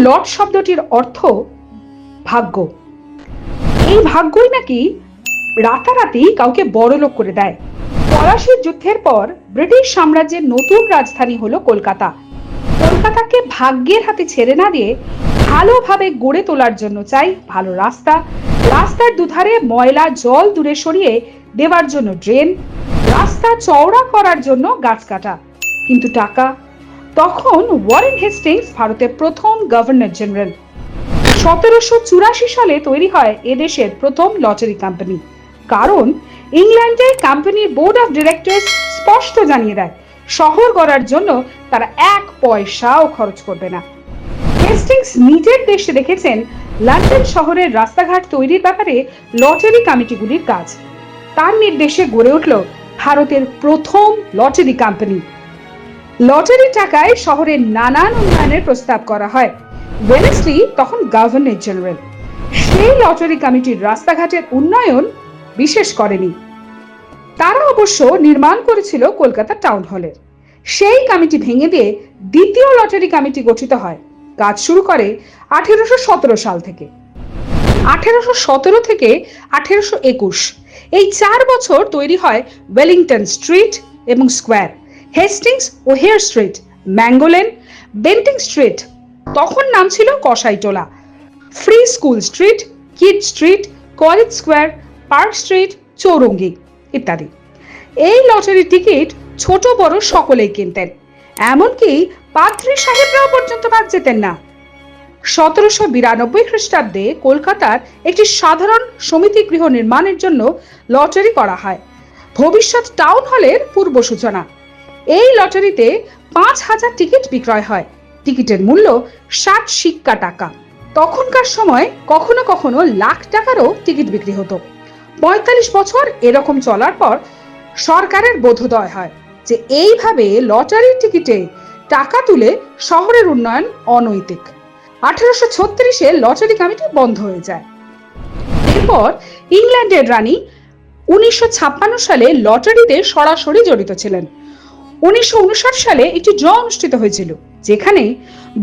লট শব্দটির অর্থ ভাগ্য। এই ভাগ্যই নাকি রাতারাতি কাউকে বড়লোক করে দেয়। পলাশীর যুদ্ধের পর ব্রিটিশ সাম্রাজ্যের নতুন রাজধানী হলো কলকাতা। কলকাতাকে ভাগ্যের হাতে ছেড়ে না দিয়ে ভালোভাবে গড়ে তোলার জন্য চাই ভালো রাস্তা, রাস্তার দুধারে ময়লা জল দূরে সরিয়ে দেওয়ার জন্য ড্রেন, রাস্তা চওড়া করার জন্য গাছ কাটা। কিন্তু টাকা? তখন ওয়ারেন হেস্টিংস ভারতের প্রথম গভর্নর জেনারেল। 1784 সালে তৈরি হয় এদেশের প্রথম লটারি কোম্পানি। কারণ ইংল্যান্ডে কোম্পানির বোর্ড অফ ডিরেক্টরস স্পষ্ট জানিয়ে দেয় শহর গড়ার জন্য তারা এক পয়সাও খরচ করবে না। হেস্টিংস নিজের দেশে দেখেছেন লন্ডন শহরের রাস্তাঘাট তৈরির ব্যাপারে লটারি কমিটিগুলির কাজ। তার নির্দেশে গড়ে উঠল ভারতের প্রথম লটারি কোম্পানি। লটারি টাকায় শহরের নানান উন্নয়নের প্রস্তাব করা হয়। ওয়েলেসলি তখন গভর্নর জেনারেল। সেই লটারি কমিটির রাস্তাঘাটের উন্নয়ন বিশেষ করেনি। তারা অবশ্য নির্মাণ করেছিল কলকাতা টাউন হলের। সেই কমিটি ভেঙে দিয়ে দ্বিতীয় লটারি কমিটি গঠিত হয়। কাজ শুরু করে 1817 সাল থেকে। 1817 থেকে 1821 এই 4 বছর তৈরি হয় ওয়েলিংটন স্ট্রিট এবং স্কোয়ার, হেস্টিংস ও Hare Street, Mango Lane, Bentinck Street, তখন নাম ছিল Kasaitola, Free School Street, Kyd Street, College Square, Park Street, Chowringhee ইত্যাদি। এই লটারির টিকিট ছোট বড় সকলেই কিনতেন, এমনকি পাদ্রী সাহেবরাও পর্যন্ত বাদ যেতেন না। 1792 খ্রিস্টাব্দে কলকাতার একটি সাধারণ সমিতি গৃহ নির্মাণের জন্য লটারি করা হয়, ভবিষ্যৎ টাউন হলের পূর্ব সূচনা। এই লটারিতে 5000 টিকিট বিক্রয় হয়। টিকিটের মূল্য 60 সিক্কা টাকা। তখনকার সময় কখনো কখনো লাখ টাকারও টিকিট বিক্রি হতো। 45 বছর এরকম চলার পর সরকারের বোধোদয় হয় যে এইভাবে লটারির টিকিটে টাকা তুলে শহরের উন্নয়ন অনৈতিক। 1836-এ লটারি কমিটি বন্ধ হয়ে যায়। এরপর ইংল্যান্ডের রানী 1956 সালে লটারিতে সরাসরি জড়িত ছিলেন। 1959 সালে একটি ড্র অনুষ্ঠিত হয়েছিল, যেখানে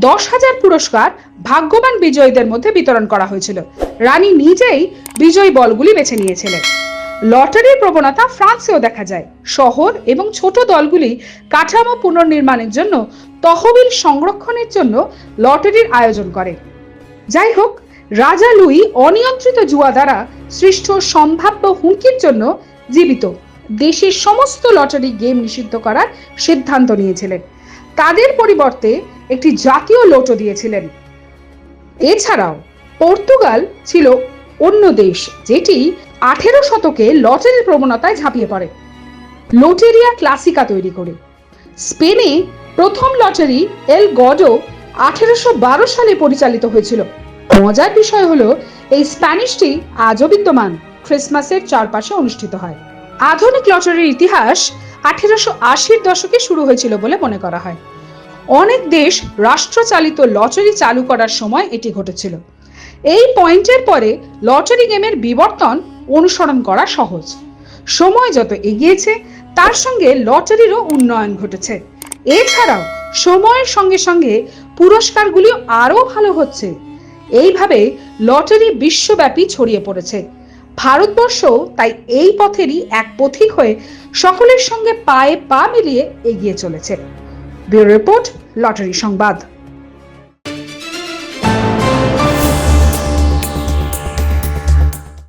10,000 পুরস্কার ভাগ্যবান বিজয়ীদের মধ্যে বিতরণ করা হয়েছিল। রানী নিজেই বিজয়ী বলগুলি বেছে নিয়েছিলেন। লটারির প্রবণতা ফ্রান্সেও দেখা যায়। শহর এবং ছোট দলগুলি কাঠামো পুনর্নির্মাণের জন্য তহবিল সংরক্ষণের জন্য লটারির আয়োজন করে। যাই হোক, রাজা লুই অনিয়ন্ত্রিত জুয়া দ্বারা সৃষ্ট সম্ভাব্য হুমকির জন্য জীবিত দেশের সমস্ত লটারি গেম নিষিদ্ধ করার সিদ্ধান্ত নিয়েছিলেন। তাদের পরিবর্তে একটি জাতীয় লোটো দিয়েছিলেন। এছাড়াও পর্তুগাল ছিল অন্য দেশ যেটি 18 শতকে লটারির প্রবণতায় ঝাঁপিয়ে পড়ে, লোটেরিয়া ক্লাসিকা তৈরি করে। স্পেনে প্রথম লটারি এল গডো 1812 সালে পরিচালিত হয়েছিল। মজার বিষয় হলো এই স্প্যানিশটি আজও বিদ্যমান, ক্রিসমাসের চারপাশে অনুষ্ঠিত হয়। আধুনিক লটারির ইতিহাস 1880-র দশকে শুরু হয়েছিল বলে মনে করা হয়। অনেক দেশ রাষ্ট্রচালিত লটারি চালু করার সময় এটি ঘটেছিল। এই পয়েন্টের পরে লটারি গেমের বিবর্তন অনুসরণ করা সহজ। সময় যত এগিয়েছে তার সঙ্গে লটারিরও উন্নয়ন ঘটেছে। এছাড়াও সময়ের সঙ্গে সঙ্গে পুরস্কারগুলি আরো ভালো হচ্ছে। এইভাবে লটারি বিশ্বব্যাপী ছড়িয়ে পড়েছে। ভারতবর্ষ তাই এই পথেরই এক পথিক হয়ে সকলের সঙ্গে পায়ে পা মিলিয়ে এগিয়ে চলেছে। ব্যুরো রিপোর্ট, লটারি সংবাদ।